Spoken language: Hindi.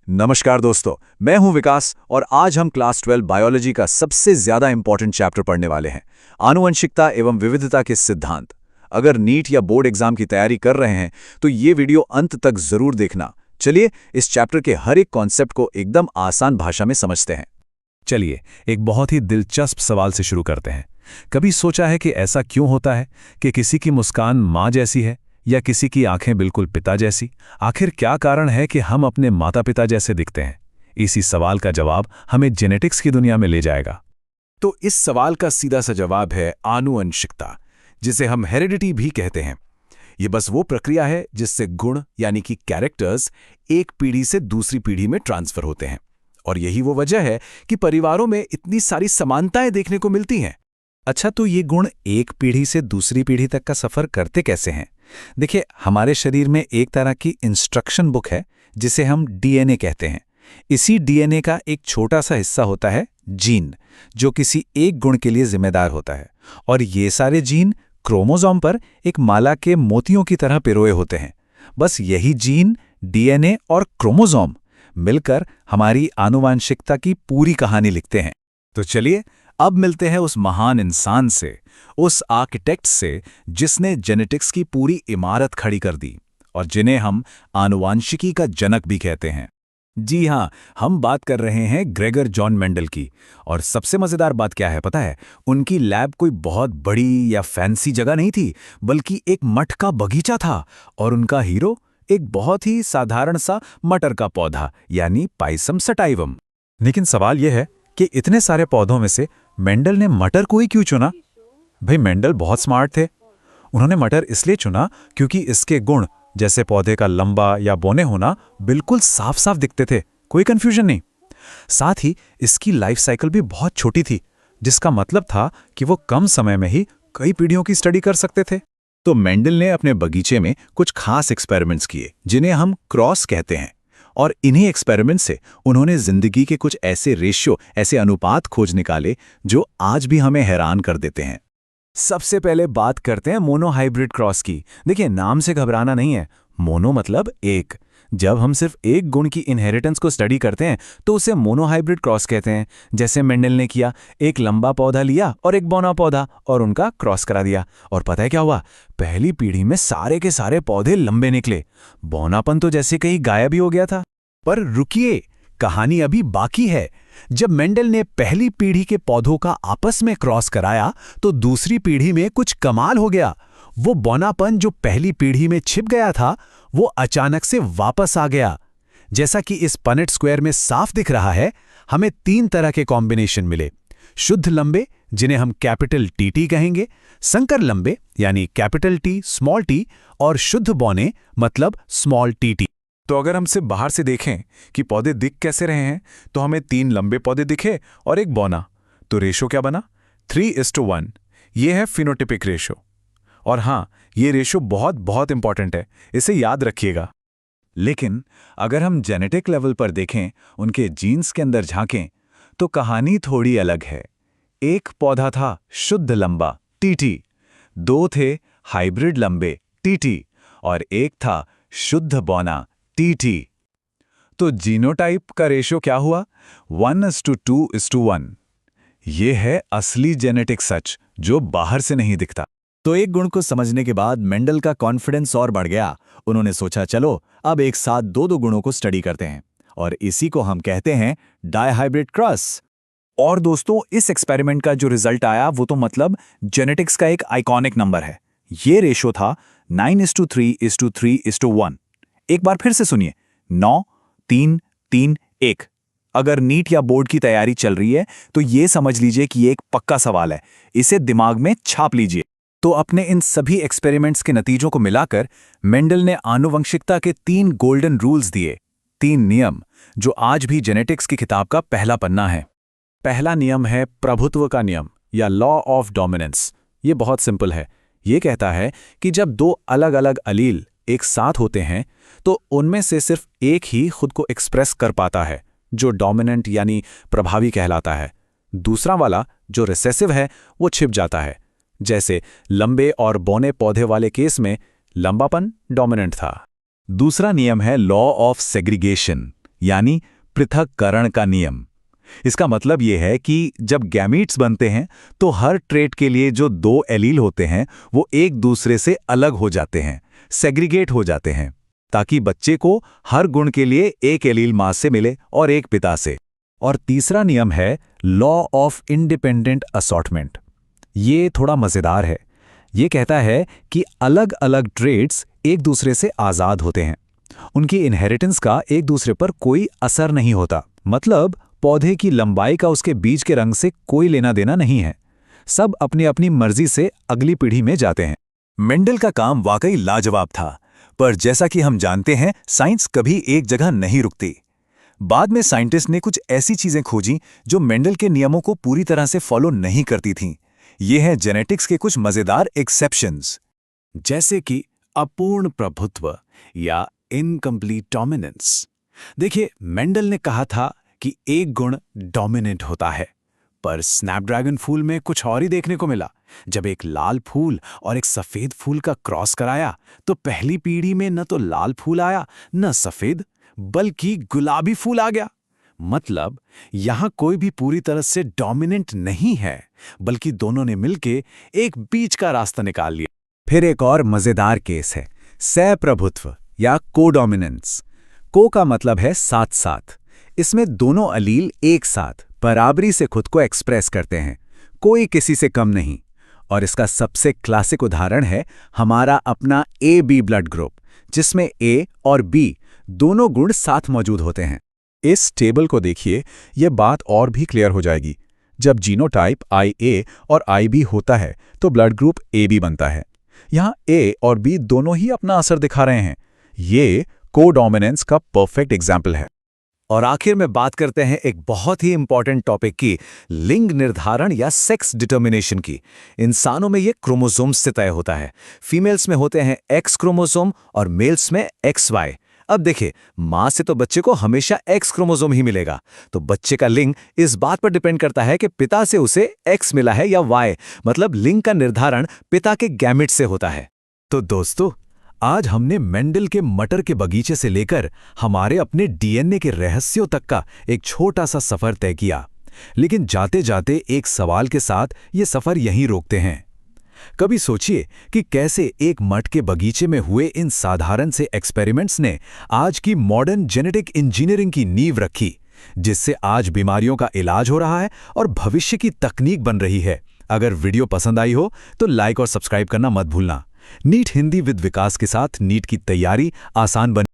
नमस्कार दोस्तों, मैं हूं विकास और आज हम क्लास 12 बायोलॉजी का सबसे ज्यादा इंपॉर्टेंट चैप्टर पढ़ने वाले हैं, आनुवंशिकता एवं विविधता के सिद्धांत। अगर नीट या बोर्ड एग्जाम की तैयारी कर रहे हैं तो ये वीडियो अंत तक जरूर देखना। चलिए इस चैप्टर के हर एक कॉन्सेप्ट को एकदम आसान भाषा में समझते हैं। चलिए एक बहुत ही दिलचस्प सवाल से शुरू करते हैं। कभी सोचा है कि ऐसा क्यों होता है कि किसी की मुस्कान माँ जैसी है या किसी की आंखें बिल्कुल पिता जैसी? आखिर क्या कारण है कि हम अपने माता पिता जैसे दिखते हैं? इसी सवाल का जवाब हमें जेनेटिक्स की दुनिया में ले जाएगा। तो इस सवाल का सीधा सा जवाब है आनुवंशिकता, जिसे हम हेरिडिटी भी कहते हैं। ये बस वो प्रक्रिया है जिससे गुण यानी कि कैरेक्टर्स एक पीढ़ी से दूसरी पीढ़ी में ट्रांसफर होते हैं। और यही वो वजह है कि परिवारों में इतनी सारी समानताएं देखने को मिलती हैं। अच्छा, तो ये गुण एक पीढ़ी से दूसरी पीढ़ी तक का सफर करते कैसे हैं? देखिए, हमारे शरीर में एक तरह की इंस्ट्रक्शन बुक है जिसे हम डीएनए कहते हैं। इसी डीएनए का एक छोटा सा हिस्सा होता है जीन, जो किसी एक गुण के लिए जिम्मेदार होता है। और ये सारे जीन क्रोमोसोम पर एक माला के मोतियों की तरह पिरोए होते हैं। बस यही जीन, डीएनए और क्रोमोसोम मिलकर हमारी आनुवंशिकता की पूरी कहानी लिखते हैं। तो चलिए अब मिलते हैं उस महान इंसान से, उस आर्किटेक्ट से जिसने जेनेटिक्स की पूरी इमारत खड़ी कर दी और जिन्हें हम आनुवांशिकी का जनक भी कहते हैं। जी हाँ, हम बात कर रहे हैं ग्रेगर जॉन मेंडल की। और सबसे मजेदार बात क्या है पता है? उनकी लैब कोई बहुत बड़ी या फैंसी जगह नहीं थी, बल्कि एक मठ का बगीचा था। और उनका हीरो एक बहुत ही साधारण सा मटर का पौधा यानी पाइसम सटाइवम। लेकिन सवाल यह है कि इतने सारे पौधों में से मेंडल ने मटर को ही क्यों चुना? भाई, मेंडल बहुत स्मार्ट थे। उन्होंने मटर इसलिए चुना क्योंकि इसके गुण, जैसे पौधे का लंबा या बौने होना, बिल्कुल साफ साफ दिखते थे, कोई कंफ्यूजन नहीं। साथ ही इसकी लाइफ साइकिल भी बहुत छोटी थी, जिसका मतलब था कि वो कम समय में ही कई पीढ़ियों की स्टडी कर सकते थे। तो मेंडल ने अपने बगीचे में कुछ खास एक्सपेरिमेंट्स किए जिन्हें हम क्रॉस कहते हैं। और इन्हीं एक्सपेरिमेंट से उन्होंने जिंदगी के कुछ ऐसे रेशियो, ऐसे अनुपात खोज निकाले जो आज भी हमें हैरान कर देते हैं। सबसे पहले बात करते हैं मोनोहाइब्रिड क्रॉस की। देखिए, नाम से घबराना नहीं है। मोनो मतलब एक। जब हम सिर्फ एक गुण की इनहेरिटेंस को स्टडी करते हैं तो उसे मोनोहाइब्रिड क्रॉस कहते हैं। जैसे मेंडल ने किया, एक लंबा पौधा लिया और एक बौना पौधा और उनका क्रॉस करा दिया। और पता है क्या हुआ? पहली पीढ़ी में सारे के सारे पौधे लंबे निकले। बौनापन तो जैसे कहीं गायब ही हो गया था। पर रुकिए, कहानी अभी बाकी है। जब मेंडल ने पहली पीढ़ी के पौधों का आपस में क्रॉस कराया तो दूसरी पीढ़ी में कुछ कमाल हो गया। वो बौनापन जो पहली पीढ़ी में छिप गया था, वो अचानक से वापस आ गया। जैसा कि इस पनेट स्क्वायर में साफ दिख रहा है, हमें 3 तरह के कॉम्बिनेशन मिले। शुद्ध लंबे, जिन्हें हम कैपिटल टी कहेंगे, संकर लंबे यानी कैपिटल टी स्मॉल टी, और शुद्ध बौने मतलब स्मॉल टी। तो अगर हम सिर्फ बाहर से देखें कि पौधे दिख कैसे रहे हैं, तो हमें 3 लंबे पौधे दिखे और एक बौना। तो रेशो क्या बना? 3:1। ये है फिनोटिपिक रेशो। और हाँ, ये रेशो बहुत बहुत इंपॉर्टेंट है, इसे याद रखिएगा। लेकिन अगर हम जेनेटिक लेवल पर देखें, उनके जीन्स के अंदर झांकें, तो कहानी थोड़ी अलग है। एक पौधा था शुद्ध लंबा टीटी, 2 थे हाइब्रिड लंबे टीटी, और एक था शुद्ध बौना टीटी। तो जीनोटाइप का रेशो क्या हुआ? 1:2:1। ये है असली जेनेटिक सच जो बाहर से नहीं दिखता। तो एक गुण को समझने के बाद मेंडल का कॉन्फिडेंस और बढ़ गया। उन्होंने सोचा, चलो अब एक साथ 2 गुणों को स्टडी करते हैं, और इसी को हम कहते हैं डायहाइब्रिड क्रॉस। और दोस्तों, इस एक्सपेरिमेंट का जो रिजल्ट आया वो तो मतलब जेनेटिक्स का एक आइकॉनिक नंबर है। ये रेशो था 9:3:3:1। एक बार फिर से सुनिए, 9:3:3:1। अगर नीट या बोर्ड की तैयारी चल रही है तो ये समझ लीजिए कि ये एक पक्का सवाल है, इसे दिमाग में छाप लीजिए। तो अपने इन सभी एक्सपेरिमेंट्स के नतीजों को मिलाकर मेंडल ने आनुवंशिकता के 3 गोल्डन रूल्स दिए, 3 नियम जो आज भी जेनेटिक्स की किताब का पहला पन्ना है। पहला नियम है प्रभुत्व का नियम या लॉ ऑफ डोमिनेंस। ये बहुत सिंपल है। ये कहता है कि जब 2 अलग अलग अलील एक साथ होते हैं तो उनमें से सिर्फ एक ही खुद को एक्सप्रेस कर पाता है, जो डोमिनेंट यानी प्रभावी कहलाता है। दूसरा वाला जो रिसेसिव है वो छिप जाता है। जैसे लंबे और बौने पौधे वाले केस में लंबापन डोमिनेंट था। दूसरा नियम है लॉ ऑफ सेग्रीगेशन यानी पृथक्करण का नियम। इसका मतलब यह है कि जब गैमीट्स बनते हैं तो हर ट्रेट के लिए जो 2 एलील होते हैं वो एक दूसरे से अलग हो जाते हैं, सेग्रीगेट हो जाते हैं, ताकि बच्चे को हर गुण के लिए एक एलील माँ से मिले और एक पिता से। और तीसरा नियम है लॉ ऑफ इंडिपेंडेंट असॉर्टमेंट। ये थोड़ा मज़ेदार है। ये कहता है कि अलग अलग ट्रेट्स एक दूसरे से आज़ाद होते हैं, उनकी इनहेरिटेंस का एक दूसरे पर कोई असर नहीं होता। मतलब पौधे की लंबाई का उसके बीज के रंग से कोई लेना देना नहीं है, सब अपनी अपनी मर्जी से अगली पीढ़ी में जाते हैं। मेंडल का काम वाकई लाजवाब था, पर जैसा कि हम जानते हैं साइंस कभी एक जगह नहीं रुकती। बाद में साइंटिस्ट ने कुछ ऐसी चीजें खोजी जो मेंडल के नियमों को पूरी तरह से फॉलो नहीं करती थीं। ये हैं जेनेटिक्स के कुछ मजेदार एक्सेप्शंस, जैसे कि अपूर्ण प्रभुत्व या इनकम्प्लीट डोमिनेंस। देखिए, मेंडल ने कहा था कि एक गुण डोमिनेंट होता है, पर स्नैपड्रैगन फूल में कुछ और ही देखने को मिला। जब एक लाल फूल और एक सफेद फूल का क्रॉस कराया तो पहली पीढ़ी में न तो लाल फूल आया न सफेद, बल्कि गुलाबी फूल आ गया। मतलब यहां कोई भी पूरी तरह से डोमिनेंट नहीं है, बल्कि दोनों ने मिलके एक बीच का रास्ता निकाल लिया। फिर एक और मजेदार केस है सहप्रभुत्व या कोडोमिनेंस। को का मतलब है साथ साथ। इसमें दोनों अलील एक साथ बराबरी से खुद को एक्सप्रेस करते हैं, कोई किसी से कम नहीं। और इसका सबसे क्लासिक उदाहरण है हमारा अपना AB ब्लड ग्रुप, जिसमें A और B दोनों गुण साथ मौजूद होते हैं। इस टेबल को देखिए, यह बात और भी क्लियर हो जाएगी। जब जीनोटाइप IA और IB होता है तो ब्लड ग्रुप AB बनता है। यहाँ A और B दोनों ही अपना असर दिखा रहे हैं। ये कोडोमिनेंस का परफेक्ट एग्जाम्पल है। और आखिर में बात करते हैं एक बहुत ही इंपॉर्टेंट टॉपिक की, लिंग निर्धारण या सेक्स डिटर्मिनेशन की। इंसानों में ये क्रोमोसोम से तय होता है। फीमेल्स में होते हैं X क्रोमोसोम और मेल्स में XY। अब देखिए, मां से तो बच्चे को हमेशा X क्रोमोसोम ही मिलेगा, तो बच्चे का लिंग इस बात पर डिपेंड करता है कि पिता से उसे X मिला है या Y। मतलब लिंग का निर्धारण पिता के गैमेट से होता है। तो दोस्तों, आज हमने मेंडल के मटर के बगीचे से लेकर हमारे अपने DNA के रहस्यों तक का एक छोटा सा सफर तय किया। लेकिन जाते जाते एक सवाल के साथ ये सफर यहीं रोकते हैं। कभी सोचिए कि कैसे एक मट के बगीचे में हुए इन साधारण से एक्सपेरिमेंट्स ने आज की मॉडर्न जेनेटिक इंजीनियरिंग की नींव रखी, जिससे आज बीमारियों का इलाज हो रहा है और भविष्य की तकनीक बन रही है। अगर वीडियो पसंद आई हो तो लाइक और सब्सक्राइब करना मत भूलना। नीट हिंदी विद विकास के साथ नीट की तैयारी आसान बन